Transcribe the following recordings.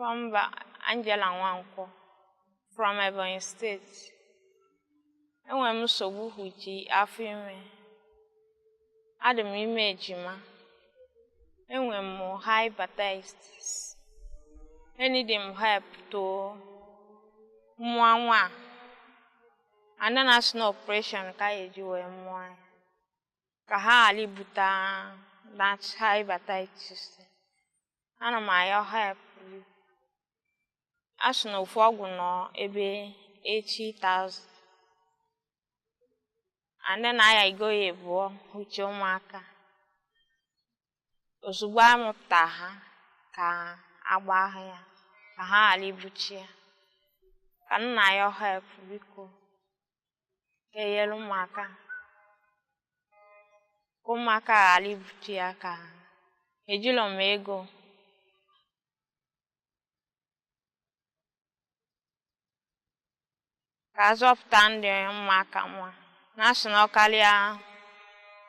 From Angela Nwankwo from Ebonyi State. Enwere m nsogbu huji afọ ime. Adị m ime ejima. Enwere m hepatitis. I need help to mụọ nwa. And then as no operation ka eji wee mụọ. Ka ha alibuta that hepatitis. Ana m ayọ help. As no ofu ọgwụ nọ ebe 80,000. And then I go ebuo uche ụmụaka. Ozugbo amụta ha ka agba ha ya ka ha alibuchi ya. Ka nna ayọ help biko. Enyere ụmụaka. Ụmụaka alibuchi ya ka ejilo m ego. Ka azọpụta ndị ụmụaka nwa. Na-asị na ọkalịa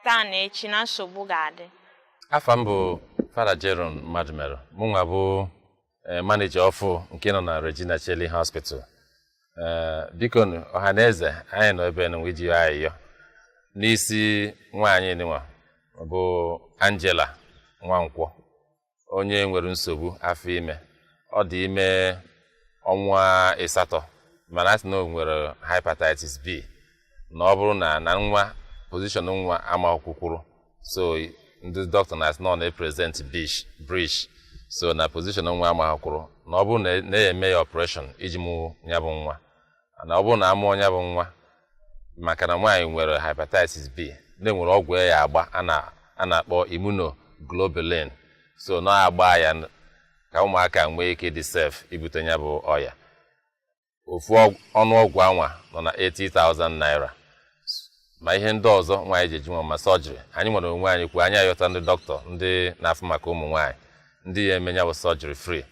taa na echi na nsogbu ga-adị. Afa m bụ Father Jeron Madumero. Mụnwa bụ manager ọfụ nke nọ na Regina Cheli Hospital. Biko ọhaneze anyị nọ ebe na iji ayịyọ. N'isi nwaanyị nwa bụ Angela Nwankwo. Onye nwere nsogbu afọ ime. Ọ dị ime ọnwa 8. Mana asị na o nwere hepatitis B. Na ọ bụrụ na nwa position nwa amakwụkwụrụ. So ndị doctor na present bridge. So na position nwa amakwụkwụrụ. Na ọ bụrụ na eme ya operation iji mụ ya bụ nwa. Na ọ bụrụ na amụọ ya bụ nwa maka na nwaanyị nwere hepatitis B. Na-enwere ọgwụ ya agba a na-akpọ immunoglobulin. So na agba ya ka ụmụaka nwee ike dị safe ibute ya bụ ọya. Ofu ọnụọgwụ anwa nọ na 80,000 naira. Ma ihe ndị ọzọ nwaanyị ji ejinwa ma surgery. Anyị nwere onwe anyị kwu anyị ayọta ndị dọkịta ndị na-afụ maka ụmụ nwaanyị ndị ya eme ya bụ surgery free.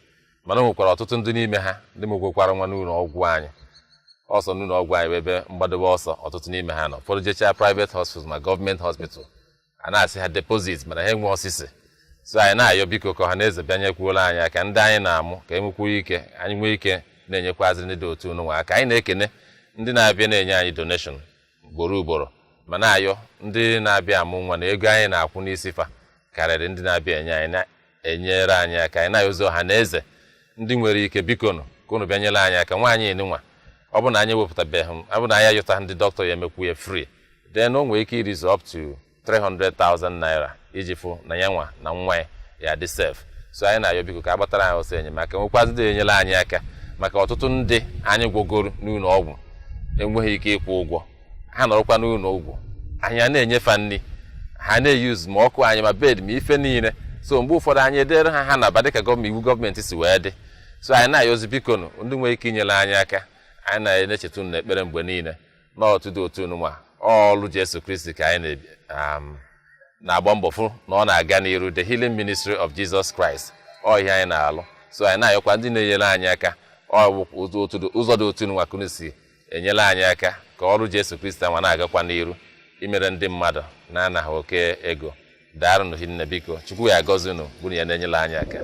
Mana o nwekwara ọtụtụ ndị n'ime ha ndị megwekwara nwa n'ụlọ ọgwụ anyị. Ọsọ n'ụlọ ọgwụ anyị ebe mgbadobe ọsọ ọtụtụ n'ime ha nọ. Ụfọdụ jechaa private hospital na government hospital. A na-asị ha deposit mana ha enwe osisi. So anyị na-ayọ biko ka ọhaneze bịanyekwuola anyị aka ndị anyị na-amụ ka enwekwuo ike anyị nwee ike na-enyekwazị ndị dị otu n'ụwa aka. Anyị na-ekene ndị na-abịa na-enye anyị donation ugboro ma na-ayọ ndị na-abịa amụ nwa na ego anyị na-akwụ n'isi fa karịrị ndị na-abịa enye anyị na-enyere anyị aka. Anyị na-ayọzi ọhaneze ndị nwere ike biko ka unu bịanyere anyị aka nwaanyị nwa. Ọ bụ na anyị wepụtabeghị ọ bụ na anyị ayọta ndị dọkịta ya emekwu ya free. Then o nwere ike irizu up to 300,000 naira iji fụ na ya nwa na nwa ya dị safe. So anyị na-ayọ biko ka agbatara anyị ọsọ enyemaka nwekwazi ndị enyere anyị aka maka ọtụtụ ndị anyị gwogoro n'ụlọ ọgwụ enweghị ike ịkwụ ụgwọ. Ha nọrọkwa n'ụlọ ọgwụ anyị na-enyefe nri ha na-eyuzu ma ọkụ anyị ma bed ma ife niile. So mgbe ụfọdụ anyị edere ha na-aba dịka iwu gọọmenti si wee dị. So anyị na-ayọzi biko ndị nwere ike inyere anyị aka. Anyị na-echeta unu n'ekpere mgbe niile n'otu dị otu nwa ọlụ Jesu Kristi ka anyị na-agba mbọ fụ na ọ na-aga n'iru the healing ministry of Jesus Christ. Ọ ihe anyị na-alụ. So anyị na-ayọkwa ndị na-enyere anyị aka ụzọ dị otu nwa kunu si enyere anyị aka ka ọrụ Jesu Kristi nwa na-agakwa n'iru imere ndị mmadụ na-anaghị oke ego. Daarụ hinne biko Chukwu ya agọzi unu bụ ya na-enyere anyị aka.